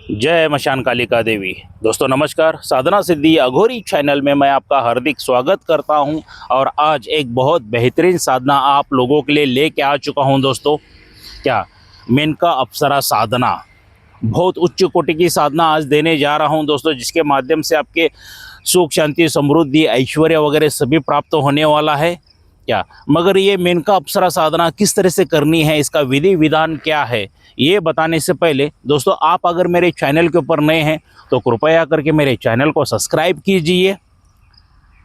जय मशान कालिका देवी। दोस्तों नमस्कार, साधना सिद्धि अघोरी चैनल में मैं आपका हार्दिक स्वागत करता हूं। और आज एक बहुत बेहतरीन साधना आप लोगों के लिए लेके आ चुका हूं दोस्तों। क्या मेनका अप्सरा साधना, बहुत उच्च कोटि की साधना आज देने जा रहा हूं दोस्तों, जिसके माध्यम से आपके सुख शांति समृद्धि ऐश्वर्य वगैरह सभी प्राप्त होने वाला है। क्या मगर ये मेनका अप्सरा साधना किस तरह से करनी है, इसका विधि विधान क्या है, ये बताने से पहले दोस्तों आप अगर मेरे चैनल के ऊपर नए हैं तो कृपया करके मेरे चैनल को सब्सक्राइब कीजिए,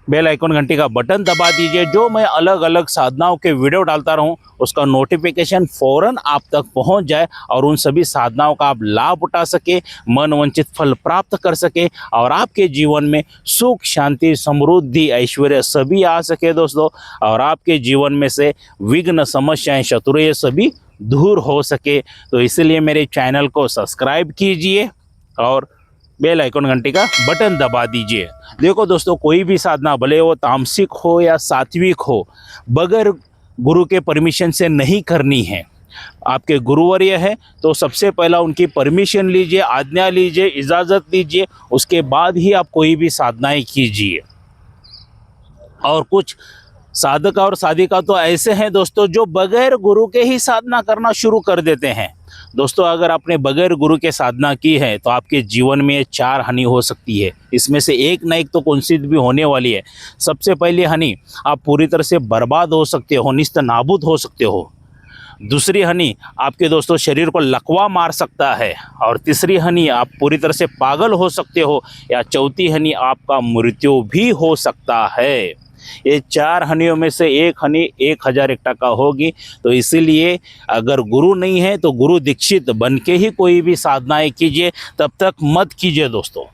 बेल आइकन घंटी का बटन दबा दीजिए। जो मैं अलग अलग साधनाओं के वीडियो डालता रहूं उसका नोटिफिकेशन फ़ौरन आप तक पहुंच जाए और उन सभी साधनाओं का आप लाभ उठा सके, मन वंचित फल प्राप्त कर सके और आपके जीवन में सुख शांति समृद्धि ऐश्वर्य सभी आ सके दोस्तों। और आपके जीवन में से विघ्न समस्याएं शत्रु ये सभी दूर हो सके। तो इसलिए मेरे चैनल को सब्सक्राइब कीजिए और बेल आइकन घंटी का बटन दबा दीजिए। देखो दोस्तों, कोई भी साधना भले वो तामसिक हो या सात्विक हो, बगैर गुरु के परमिशन से नहीं करनी है। आपके गुरुवर्य है तो सबसे पहला उनकी परमिशन लीजिए, आज्ञा लीजिए, इजाज़त लीजिए, उसके बाद ही आप कोई भी साधनाएं कीजिए। और कुछ साधक और साधिका तो ऐसे हैं दोस्तों जो बगैर गुरु के ही साधना करना शुरू कर देते हैं। दोस्तों अगर आपने बगैर गुरु के साधना की है तो आपके जीवन में 4 हानि हो सकती है। इसमें से एक ना एक तो कौन सी भी होने वाली है। सबसे पहली हानि, आप पूरी तरह से बर्बाद हो सकते हो, निस्त नाबूद हो सकते हो। दूसरी हानि, आपके दोस्तों शरीर को लकवा मार सकता है। और तीसरी हानि, आप पूरी तरह से पागल हो सकते हो। या चौथी हानि, आपका मृत्यु भी हो सकता है। ये 4 हानियों में से एक हानि 1001 होगी। तो इसीलिए अगर गुरु नहीं है तो गुरु दीक्षित बन के ही कोई भी साधनाएं कीजिए, तब तक मत कीजिए दोस्तों।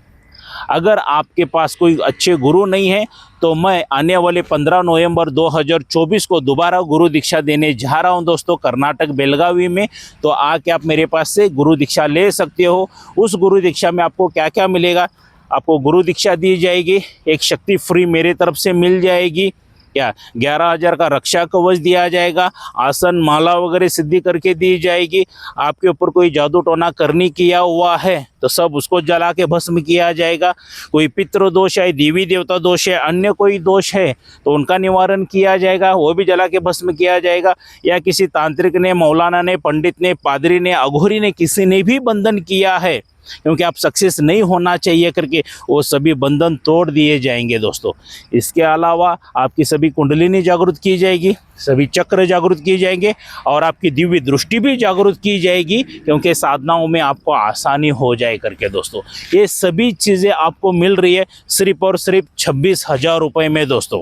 अगर आपके पास कोई अच्छे गुरु नहीं है तो मैं आने वाले 15 नवंबर 2024 को दोबारा गुरु दीक्षा देने जा रहा हूं दोस्तों, कर्नाटक बेलगावी में। तो आके आप मेरे पास से गुरु दीक्षा ले सकते हो। उस गुरु दीक्षा में आपको क्या क्या मिलेगा, आपको गुरु दीक्षा दी जाएगी, एक शक्ति फ्री मेरे तरफ से मिल जाएगी। क्या 11,000 का रक्षा कवच दिया जाएगा, आसन माला वगैरह सिद्धि करके दी जाएगी। आपके ऊपर कोई जादू टोना करनी किया हुआ है तो सब उसको जला के भस्म किया जाएगा। कोई पितृ दोष है, देवी देवता दोष है, अन्य कोई दोष है तो उनका निवारण किया जाएगा, वो भी जला के भस्म किया जाएगा। या किसी तांत्रिक ने, मौलाना ने, पंडित ने, पादरी ने, अघोरी ने, किसी ने भी बंधन किया है क्योंकि आप सक्सेस नहीं होना चाहिए करके, वो सभी बंधन तोड़ दिए जाएंगे दोस्तों। इसके अलावा आपकी सभी कुंडलिनी जागृत की जाएगी, सभी चक्र जागृत किए जाएंगे और आपकी दिव्य दृष्टि भी जागृत की जाएगी क्योंकि साधनाओं में आपको आसानी हो जाए करके दोस्तों। ये सभी चीज़ें आपको मिल रही है सिर्फ और सिर्फ 26,000 रुपये में दोस्तों।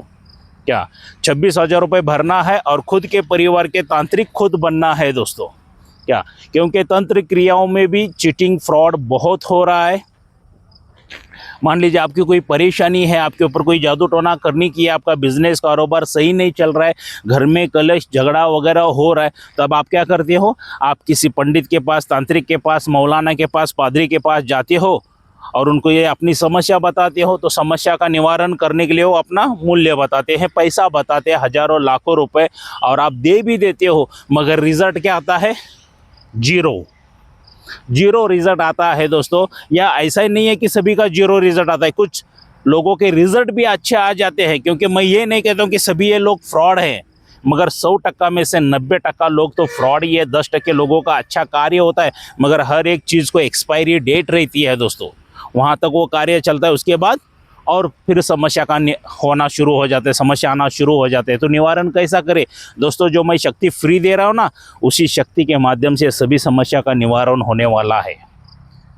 क्या 26,000 रुपये भरना है और खुद के परिवार के तांत्रिक खुद बनना है दोस्तों। क्या क्योंकि तंत्र क्रियाओं में भी चीटिंग फ्रॉड बहुत हो रहा है। मान लीजिए आपकी कोई परेशानी है, आपके ऊपर कोई जादू टोना करनी की है, आपका बिजनेस कारोबार सही नहीं चल रहा है, घर में कलश झगड़ा वगैरह हो रहा है, तब आप क्या करते हो, आप किसी पंडित के पास, तांत्रिक के पास, मौलाना के पास, पादरी के पास जाते हो और उनको ये अपनी समस्या बताते हो। तो समस्या का निवारण करने के लिए वो अपना मूल्य बताते हैं, पैसा बताते हैं, हजारों लाखों रुपए, और आप दे भी देते हो, मगर रिजल्ट क्या आता है, जीरो रिजल्ट आता है दोस्तों। या ऐसा ही नहीं है कि सभी का जीरो रिजल्ट आता है, कुछ लोगों के रिजल्ट भी अच्छे आ जाते हैं। क्योंकि मैं ये नहीं कहता हूँ कि सभी ये लोग फ्रॉड हैं, मगर 100% में से 90% लोग तो फ्रॉड ही है। 10% लोगों का अच्छा कार्य होता है, मगर हर एक चीज़ को एक्सपायरी डेट रहती है दोस्तों, वहाँ तक वो कार्य चलता है, उसके बाद और फिर समस्या का होना शुरू हो जाते हैं, समस्या आना शुरू हो जाते हैं। तो निवारण कैसा करें दोस्तों, जो मैं शक्ति फ्री दे रहा हूँ ना, उसी शक्ति के माध्यम से सभी समस्या का निवारण होने वाला है,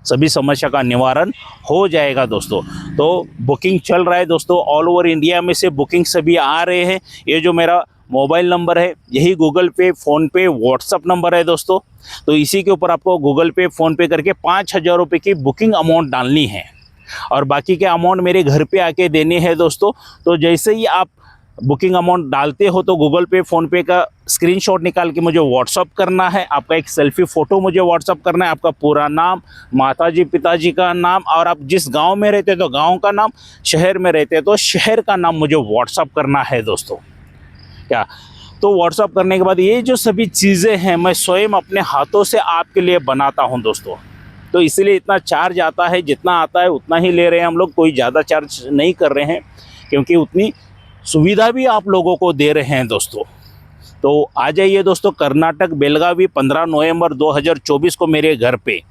सभी समस्या का निवारण हो जाएगा दोस्तों। तो बुकिंग चल रहा है दोस्तों, ऑल ओवर इंडिया में से बुकिंग सभी आ रहे हैं। ये जो मेरा मोबाइल नंबर है, यही गूगल पे, फ़ोनपे, व्हाट्सअप नंबर है दोस्तों। तो इसी के ऊपर आपको गूगल पे, फ़ोनपे करके 5,000 रुपये की बुकिंग अमाउंट डालनी है और बाकी के अमाउंट मेरे घर पे आके देने हैं दोस्तों। तो जैसे ही आप बुकिंग अमाउंट डालते हो तो गूगल पे, फ़ोनपे का स्क्रीनशॉट निकाल के मुझे व्हाट्सअप करना है। आपका एक सेल्फी फ़ोटो मुझे व्हाट्सअप करना है, आपका पूरा नाम, माताजी पिताजी का नाम, और आप जिस गांव में रहते तो गांव का नाम, शहर में रहते तो शहर का नाम मुझे व्हाट्सअप करना है दोस्तों। क्या तो व्हाट्सअप करने के बाद ये जो सभी चीज़ें हैं मैं स्वयं अपने हाथों से आपके लिए बनाता हूं दोस्तों। तो इसलिए इतना चार्ज आता है, जितना आता है उतना ही ले रहे हैं हम लोग, कोई ज़्यादा चार्ज नहीं कर रहे हैं, क्योंकि उतनी सुविधा भी आप लोगों को दे रहे हैं दोस्तों। तो आ जाइए दोस्तों, कर्नाटक बेलगावी 15 नवंबर 2024 को मेरे घर पे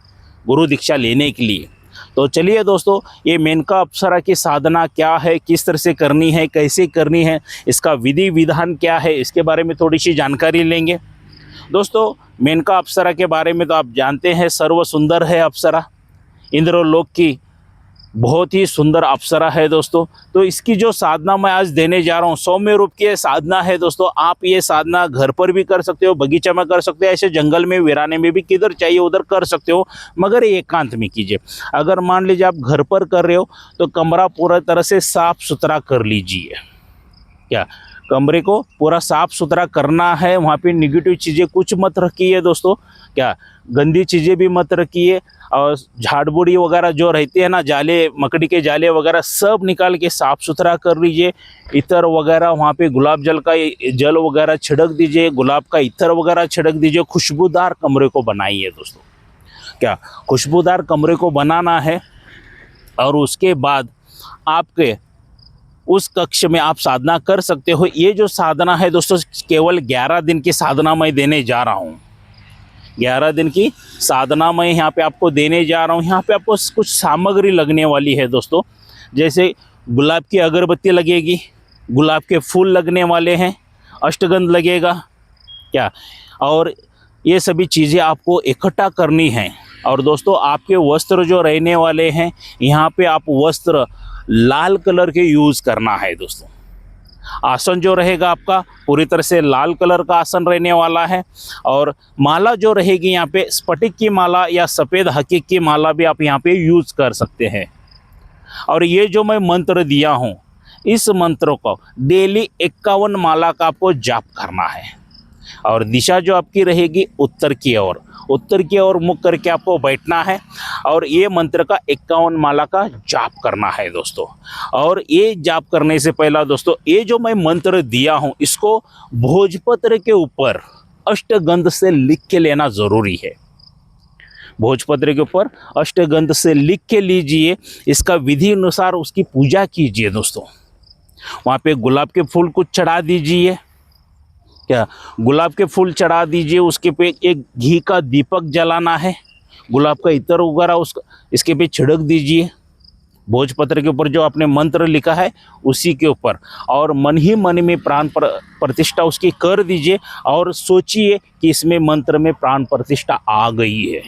गुरु दीक्षा लेने के लिए। तो चलिए दोस्तों, ये मेनका अप्सरा की साधना क्या है, किस तरह से करनी है, कैसे करनी है, इसका विधि विधान क्या है, इसके बारे में थोड़ी सी जानकारी लेंगे। दोस्तों, मेनका अप्सरा के बारे में तो आप जानते हैं, सर्व सुंदर है अप्सरा, इंद्रलोक की बहुत ही सुंदर अप्सरा है दोस्तों। तो इसकी जो साधना मैं आज देने जा रहा हूँ, सौम्य रूप की साधना है दोस्तों। आप ये साधना घर पर भी कर सकते हो, बगीचा में कर सकते हो, ऐसे जंगल में वीराने में भी, किधर चाहिए उधर कर सकते हो, मगर एकांत में कीजिए। अगर मान लीजिए आप घर पर कर रहे हो तो कमरा पूरा तरह से साफ सुथरा कर लीजिए। क्या कमरे को पूरा साफ सुथरा करना है, वहाँ पे निगेटिव चीज़ें कुछ मत रखिए दोस्तों, क्या गंदी चीज़ें भी मत रखिए, और झाड़ बूढ़ी वगैरह जो रहती है ना, जाले, मकड़ी के जाले वगैरह सब निकाल के साफ़ सुथरा कर लीजिए। इत्र वगैरह वहाँ पे गुलाब जल का जल वगैरह छिड़क दीजिए, गुलाब का इत्र वगैरह छिड़क दीजिए। खुशबूदार कमरे को बनाइए दोस्तों, क्या खुशबूदार कमरे को बनाना है। और उसके बाद आपके उस कक्ष में आप साधना कर सकते हो। ये जो साधना है दोस्तों, केवल 11 दिन की साधना मैं देने जा रहा हूँ। 11 दिन की साधना मैं यहाँ पे आपको देने जा रहा हूँ। यहाँ पे आपको कुछ सामग्री लगने वाली है दोस्तों, जैसे गुलाब की अगरबत्ती लगेगी, गुलाब के फूल लगने वाले हैं, अष्टगंध लगेगा, क्या, और ये सभी चीज़ें आपको इकट्ठा करनी है। और दोस्तों, आपके वस्त्र जो रहने वाले हैं, यहाँ पे आप वस्त्र लाल कलर के यूज़ करना है दोस्तों। आसन जो रहेगा आपका पूरी तरह से लाल कलर का आसन रहने वाला है। और माला जो रहेगी यहाँ पे स्फटिक की माला या सफ़ेद हकीक की माला भी आप यहाँ पे यूज़ कर सकते हैं। और ये जो मैं मंत्र दिया हूँ, इस मंत्र को डेली 51 माला का आपको जाप करना है। और दिशा जो आपकी रहेगी उत्तर की ओर, उत्तर की ओर मुख करके आपको बैठना है और ये मंत्र का 51 माला का जाप करना है दोस्तों। और ये जाप करने से पहला दोस्तों, ये जो मैं मंत्र दिया हूँ, इसको भोजपत्र के ऊपर अष्टगंध से लिख के लेना ज़रूरी है। भोजपत्र के ऊपर अष्टगंध से लिख के लीजिए। इसका विधि अनुसार उसकी पूजा कीजिए दोस्तों। वहाँ पे गुलाब के फूल कुछ चढ़ा दीजिए, क्या गुलाब के फूल चढ़ा दीजिए। उसके पे एक घी का दीपक जलाना है, गुलाब का इत्र वगैरह उसका इसके पे छिड़क दीजिए, भोजपत्र के ऊपर जो आपने मंत्र लिखा है उसी के ऊपर। और मन ही मन में प्राण प्रतिष्ठा उसकी कर दीजिए और सोचिए कि इसमें मंत्र में प्राण प्रतिष्ठा आ गई है,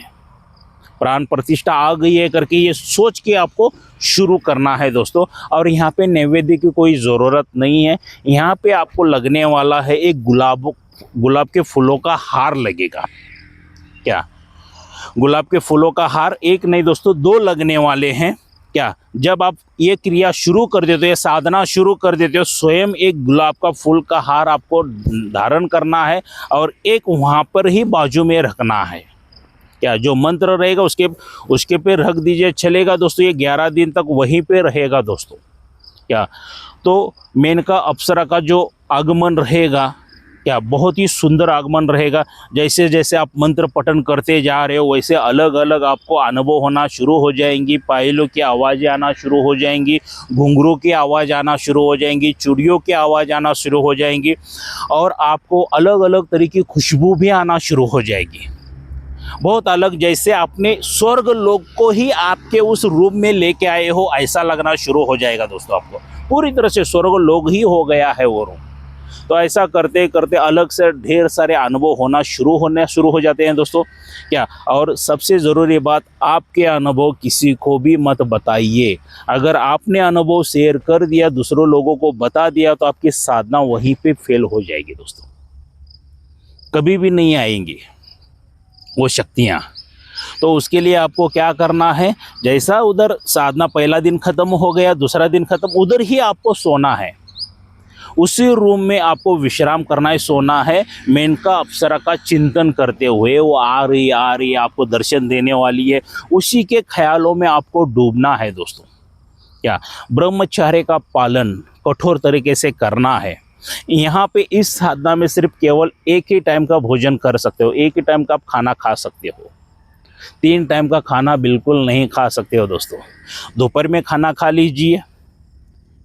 प्राण प्रतिष्ठा आ गई है करके ये सोच के आपको शुरू करना है दोस्तों। और यहाँ पे नैवेद्य की कोई ज़रूरत नहीं है। यहाँ पे आपको लगने वाला है एक गुलाब के फूलों का हार लगेगा, क्या गुलाब के फूलों का हार एक नहीं दोस्तों, 2 लगने वाले हैं। क्या जब आप ये क्रिया शुरू कर देते हो, ये साधना शुरू कर देते हो, स्वयं एक गुलाब का फूल का हार आपको धारण करना है और एक वहाँ पर ही बाजू में रखना है। क्या जो मंत्र रहेगा उसके पे रख दीजिए, चलेगा दोस्तों। ये 11 दिन तक वहीं पे रहेगा दोस्तों। क्या तो मेनका अप्सरा का जो आगमन रहेगा, क्या बहुत ही सुंदर आगमन रहेगा। जैसे जैसे आप मंत्र पठन करते जा रहे हो, वैसे अलग अलग आपको अनुभव होना शुरू हो जाएंगी। पायलों की आवाज़ें आना शुरू हो जाएंगी, घुंघरू की आवाज़ आना शुरू हो जाएंगी, चूड़ियों की आवाज़ आना शुरू हो जाएंगी, और आपको अलग अलग तरह की खुशबू भी आना शुरू हो जाएगी। बहुत अलग, जैसे आपने स्वर्ग लोक को ही आपके उस रूप में लेके आए हो ऐसा लगना शुरू हो जाएगा दोस्तों। आपको पूरी तरह से स्वर्ग लोक ही हो गया है वो रूम। तो ऐसा करते करते अलग से ढेर सारे अनुभव होना शुरू हो जाते हैं दोस्तों। क्या और सबसे ज़रूरी बात, आपके अनुभव किसी को भी मत बताइए। अगर आपने अनुभव शेयर कर दिया, दूसरों लोगों को बता दिया, तो आपकी साधना वहीं पे फेल हो जाएगी दोस्तों, कभी भी नहीं आएंगी वो शक्तियाँ। तो उसके लिए आपको क्या करना है, जैसा उधर साधना पहला दिन ख़त्म हो गया, दूसरा दिन ख़त्म, उधर ही आपको सोना है, उसी रूम में आपको विश्राम करना है, सोना है। मेनका अप्सरा का चिंतन करते हुए वो आ रही आपको दर्शन देने वाली है, उसी के ख्यालों में आपको डूबना है दोस्तों। क्या ब्रह्मचर्य का पालन कठोर तरीके से करना है। यहाँ पे इस साधना में सिर्फ केवल एक ही टाइम का भोजन कर सकते हो, एक ही टाइम का आप खाना खा सकते हो। 3 टाइम का खाना बिल्कुल नहीं खा सकते हो दोस्तों। दोपहर में खाना खा लीजिए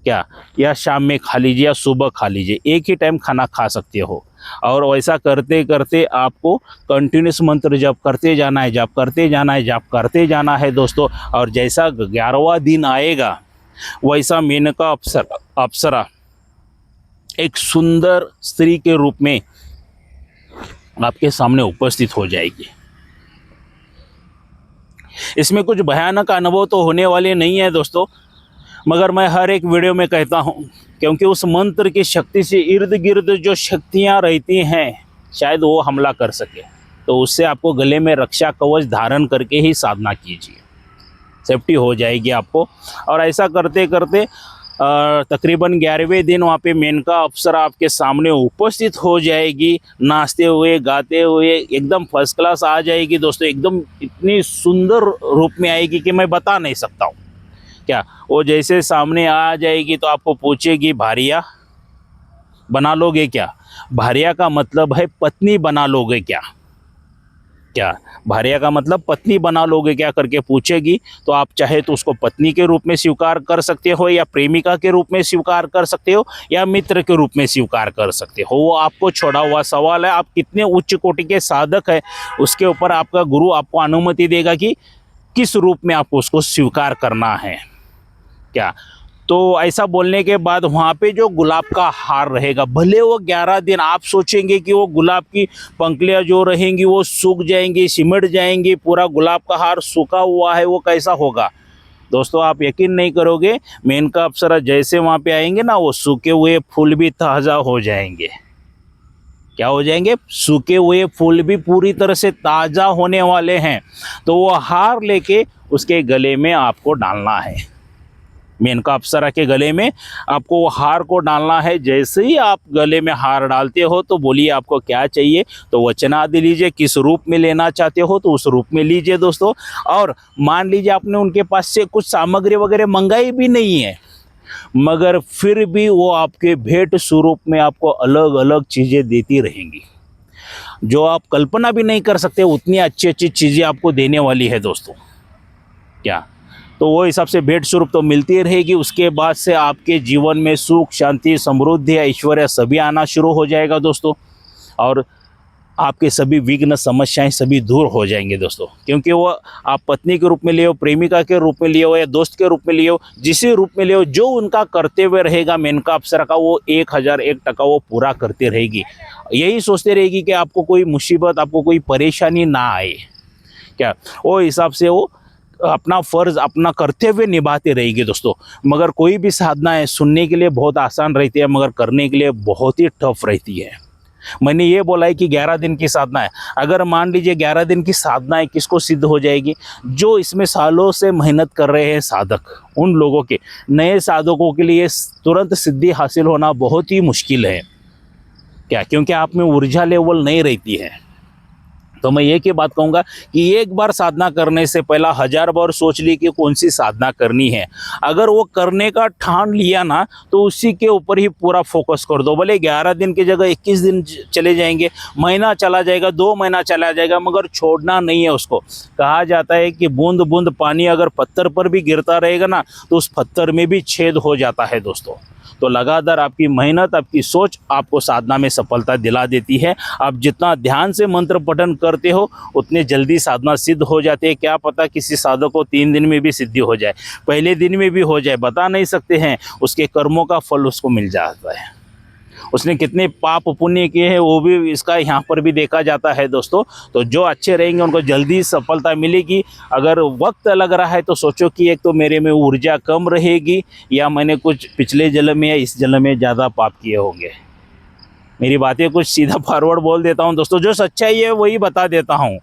क्या, या शाम में खा लीजिए या सुबह खा लीजिए, एक ही टाइम खाना खा सकते हो। और वैसा करते करते आपको कंटिन्यूस मंत्र जप करते जाना है, जप करते जाना है, जप करते जाना है दोस्तों। और जैसा 11वां दिन आएगा वैसा मेनका अप्सरा एक सुंदर स्त्री के रूप में आपके सामने उपस्थित हो जाएगी। इसमें कुछ भयानक अनुभव तो होने वाले नहीं है दोस्तों, मगर मैं हर एक वीडियो में कहता हूँ क्योंकि उस मंत्र की शक्ति से इर्द गिर्द जो शक्तियाँ रहती हैं शायद वो हमला कर सके, तो उससे आपको गले में रक्षा कवच धारण करके ही साधना कीजिए, सेफ्टी हो जाएगी आपको। और ऐसा करते करते तकरीबन 11वें दिन वहाँ पे मेनका अप्सरा आपके सामने उपस्थित हो जाएगी, नाचते हुए गाते हुए एकदम फर्स्ट क्लास आ जाएगी दोस्तों। एकदम इतनी सुंदर रूप में आएगी कि मैं बता नहीं सकता हूँ क्या। वो जैसे सामने आ जाएगी तो आपको पूछेगी भारिया बना लोगे क्या। भारिया का मतलब है पत्नी बना लोगे क्या, क्या भारिया का मतलब पत्नी बना लोगे क्या करके पूछेगी। तो आप चाहे तो उसको पत्नी के रूप में स्वीकार कर सकते हो, या प्रेमिका के रूप में स्वीकार कर सकते हो, या मित्र के रूप में स्वीकार कर सकते हो। वो आपको छोड़ा हुआ सवाल है। आप कितने उच्च कोटि के साधक है उसके ऊपर आपका गुरु आपको अनुमति देगा कि किस रूप में आपको उसको स्वीकार करना है क्या। तो ऐसा बोलने के बाद वहाँ पे जो गुलाब का हार रहेगा, भले वो 11 दिन आप सोचेंगे कि वो गुलाब की पंखुड़ियाँ जो रहेंगी वो सूख जाएंगी, सिमट जाएंगी, पूरा गुलाब का हार सूखा हुआ है, वो कैसा होगा दोस्तों। आप यकीन नहीं करोगे, मेनका अप्सरा जैसे वहाँ पे आएंगे ना, वो सूखे हुए फूल भी ताज़ा हो जाएंगे। क्या हो जाएंगे, सूखे हुए फूल भी पूरी तरह से ताज़ा होने वाले हैं। तो वो हार लेके उसके गले में आपको डालना है, मेनका अप्सरा के गले में आपको वो हार को डालना है। जैसे ही आप गले में हार डालते हो तो बोलिए आपको क्या चाहिए, तो वचन आदि लीजिए, किस रूप में लेना चाहते हो तो उस रूप में लीजिए दोस्तों। और मान लीजिए आपने उनके पास से कुछ सामग्री वगैरह मंगाई भी नहीं है, मगर फिर भी वो आपके भेंट स्वरूप में आपको अलग अलग चीज़ें देती रहेंगी, जो आप कल्पना भी नहीं कर सकते उतनी अच्छी अच्छी चीज़ें आपको देने वाली है दोस्तों क्या। तो वो हिसाब से भेंट स्वरूप तो मिलती रहेगी। उसके बाद से आपके जीवन में सुख, शांति, समृद्धि, ऐश्वर्य सभी आना शुरू हो जाएगा दोस्तों। और आपके सभी विघ्न, समस्याएं सभी दूर हो जाएंगे दोस्तों। क्योंकि वो आप पत्नी के रूप में लिए हो, प्रेमिका के रूप में लिए हो, या दोस्त के रूप में लिए हो, जिस रूप में लिए हो, जो उनका कर्तव्य रहेगा मेनका अप्सरा का, वो 1001% वो पूरा करती रहेगी। यही सोचते रहेगी कि आपको कोई मुसीबत, आपको कोई परेशानी ना आए क्या। वो हिसाब से वो अपना फ़र्ज़, अपना कर्तव्य निभाते रहेगी दोस्तों। मगर कोई भी साधना है सुनने के लिए बहुत आसान रहती है, मगर करने के लिए बहुत ही टफ रहती है। मैंने ये बोला है कि 11 दिन की साधना है। अगर मान लीजिए 11 दिन की साधना है, किसको सिद्ध हो जाएगी, जो इसमें सालों से मेहनत कर रहे हैं साधक, उन लोगों के, नए साधकों के लिए तुरंत सिद्धि हासिल होना बहुत ही मुश्किल है क्या, क्योंकि आप में ऊर्जा लेवल नहीं रहती है। तो मैं एक ही बात कहूँगा कि एक बार साधना करने से पहला 1000 बार सोच ली कि कौन सी साधना करनी है। अगर वो करने का ठान लिया ना तो उसी के ऊपर ही पूरा फोकस कर दो। भले 11 दिन की जगह 21 दिन चले जाएंगे, महीना चला जाएगा, 2 महीना चला जाएगा, मगर छोड़ना नहीं है उसको। कहा जाता है कि बूंद बूंद पानी अगर पत्थर पर भी गिरता रहेगा ना तो उस पत्थर में भी छेद हो जाता है दोस्तों। तो लगातार आपकी मेहनत, आपकी सोच आपको साधना में सफलता दिला देती है। आप जितना ध्यान से मंत्र पठन करते हो उतने जल्दी साधना सिद्ध हो जाती है। क्या पता किसी साधक को 3 दिन में भी सिद्धि हो जाए, पहले दिन में भी हो जाए, बता नहीं सकते हैं। उसके कर्मों का फल उसको मिल जाता है। उसने कितने पाप पुण्य किए हैं वो भी इसका यहाँ पर भी देखा जाता है दोस्तों। तो जो अच्छे रहेंगे उनको जल्दी सफलता मिलेगी। अगर वक्त लग रहा है तो सोचो कि एक तो मेरे में ऊर्जा कम रहेगी, या मैंने कुछ पिछले जन्म में या इस जन्म में ज़्यादा पाप किए होंगे। मेरी बातें कुछ सीधा फॉरवर्ड बोल देता हूँ दोस्तों, जो सच्चाई है वही बता देता हूँ,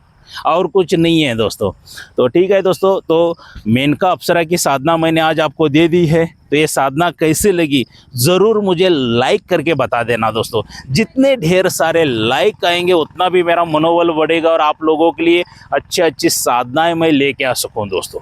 और कुछ नहीं है दोस्तों। तो ठीक है दोस्तों, तो मेनका अप्सरा की साधना मैंने आज आपको दे दी है। तो ये साधना कैसे लगी ज़रूर मुझे लाइक करके बता देना दोस्तों। जितने ढेर सारे लाइक आएंगे उतना भी मेरा मनोबल बढ़ेगा और आप लोगों के लिए अच्छी अच्छी साधनाएं मैं लेके आ सकूं दोस्तों।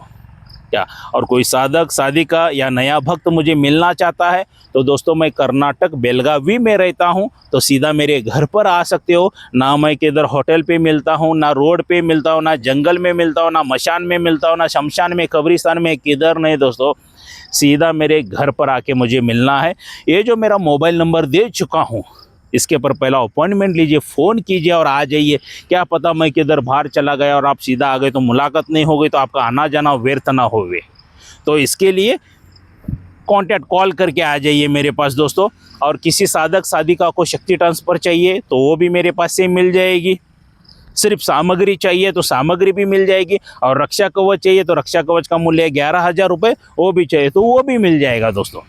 क्या। और कोई साधक साधिका या नया भक्त मुझे मिलना चाहता है तो दोस्तों मैं कर्नाटक बेलगावी में रहता हूँ, तो सीधा मेरे घर पर आ सकते हो। ना मैं किधर होटल पे मिलता हूँ, ना रोड पे मिलता हूँ, ना जंगल में मिलता हूँ, ना मशान में मिलता हूँ, ना शमशान में, कब्रिस्तान में, किधर नहीं दोस्तों, सीधा मेरे घर पर आके मुझे मिलना है। ये जो मेरा मोबाइल नंबर दे चुका हूँ, इसके पर पहला अपॉइंटमेंट लीजिए, फ़ोन कीजिए और आ जाइए। क्या पता मैं किधर बाहर चला गया और आप सीधा आ गए तो मुलाकात नहीं हो गई, तो आपका आना जाना व्यर्थ ना होवे। तो इसके लिए कांटेक्ट कॉल करके आ जाइए मेरे पास दोस्तों। और किसी साधक साधिका को शक्ति ट्रांसफ़र चाहिए तो वो भी मेरे पास से मिल जाएगी। सिर्फ सामग्री चाहिए तो सामग्री भी मिल जाएगी। और रक्षा कवच चाहिए तो रक्षा कवच का मूल्य 11,000 रुपये, वो भी चाहिए तो वो भी मिल जाएगा दोस्तों।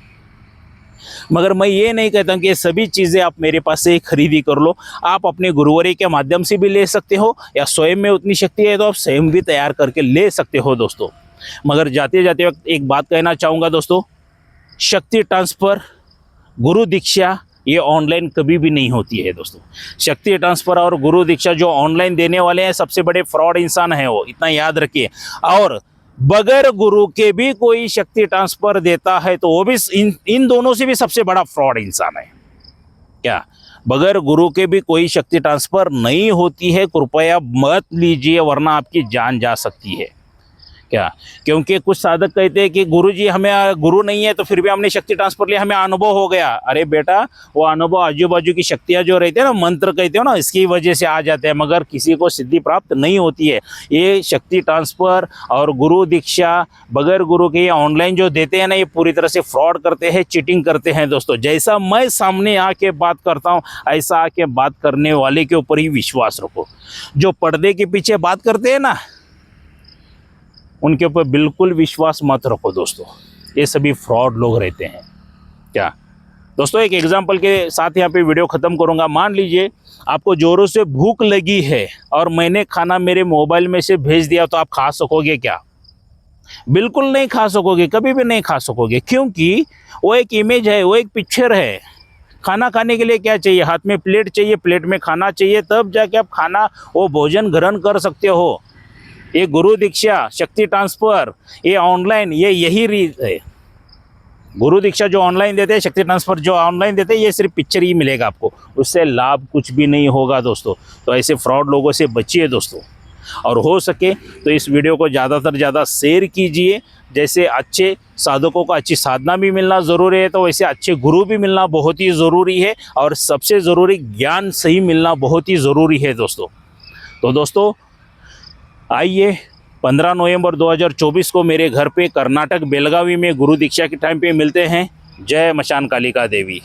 मगर मैं ये नहीं कहता कि ये सभी चीज़ें आप मेरे पास से खरीदी कर लो। आप अपने गुरुवरी के माध्यम से भी ले सकते हो, या स्वयं में उतनी शक्ति है तो आप स्वयं भी तैयार करके ले सकते हो दोस्तों। मगर जाते जाते वक्त एक बात कहना चाहूँगा दोस्तों, शक्ति ट्रांसफ़र, गुरु दीक्षा ये ऑनलाइन कभी भी नहीं होती है दोस्तों। शक्ति ट्रांसफ़र और गुरु दीक्षा जो ऑनलाइन देने वाले हैं, सबसे बड़े फ्रॉड इंसान हैं वो, इतना याद रखिए। और बगैर गुरु के भी कोई शक्ति ट्रांसफ़र देता है तो वो भी इन दोनों से भी सबसे बड़ा फ्रॉड इंसान है। क्या बगैर गुरु के भी कोई शक्ति ट्रांसफ़र नहीं होती है, कृपया मत लीजिए वरना आपकी जान जा सकती है। क्या, क्योंकि कुछ साधक कहते हैं कि गुरुजी हमें गुरु नहीं है तो फिर भी हमने शक्ति ट्रांसफर लिया, हमें अनुभव हो गया। अरे बेटा, वो अनुभव आजू बाजू की शक्तियाँ जो रहती है ना, मंत्र कहते हो ना, इसकी वजह से आ जाते हैं, मगर किसी को सिद्धि प्राप्त नहीं होती है। ये शक्ति ट्रांसफर और गुरु दीक्षा बगैर गुरु के ये ऑनलाइन जो देते हैं ना, ये पूरी तरह से फ्रॉड करते हैं, चीटिंग करते हैं दोस्तों। जैसा मैं सामने आके बात करता हूँ, ऐसा आके बात करने वाले के ऊपर ही विश्वास रखो। जो पर्दे के पीछे बात करते हैं ना, उनके ऊपर बिल्कुल विश्वास मत रखो दोस्तों, ये सभी फ्रॉड लोग रहते हैं। क्या दोस्तों, एक एग्जांपल के साथ यहाँ पे वीडियो ख़त्म करूँगा। मान लीजिए आपको ज़ोरों से भूख लगी है और मैंने खाना मेरे मोबाइल में से भेज दिया, तो आप खा सकोगे क्या? बिल्कुल नहीं खा सकोगे, कभी भी नहीं खा सकोगे, क्योंकि वो एक इमेज है, वो एक पिक्चर है। खाना खाने के लिए क्या चाहिए? हाथ में प्लेट चाहिए, प्लेट में खाना चाहिए, तब जाके आप खाना वो भोजन ग्रहण कर सकते हो। ये गुरु दीक्षा, शक्ति ट्रांसफ़र, ये ऑनलाइन, ये यही रीत है। गुरु दीक्षा जो ऑनलाइन देते हैं, शक्ति ट्रांसफ़र जो ऑनलाइन देते हैं, ये सिर्फ पिक्चर ही मिलेगा आपको, उससे लाभ कुछ भी नहीं होगा दोस्तों। तो ऐसे फ्रॉड लोगों से बचिए दोस्तों, और हो सके तो इस वीडियो को ज़्यादातर ज़्यादा शेयर कीजिए। जैसे अच्छे साधकों को अच्छी साधना भी मिलना ज़रूरी है, तो वैसे अच्छे गुरु भी मिलना बहुत ही ज़रूरी है, और सबसे ज़रूरी ज्ञान सही मिलना बहुत ही ज़रूरी है दोस्तों। तो दोस्तों आइए 15 नवंबर 2024 को मेरे घर पे कर्नाटक बेलगावी में गुरु दीक्षा के टाइम पे मिलते हैं। जय मशान कालिका देवी।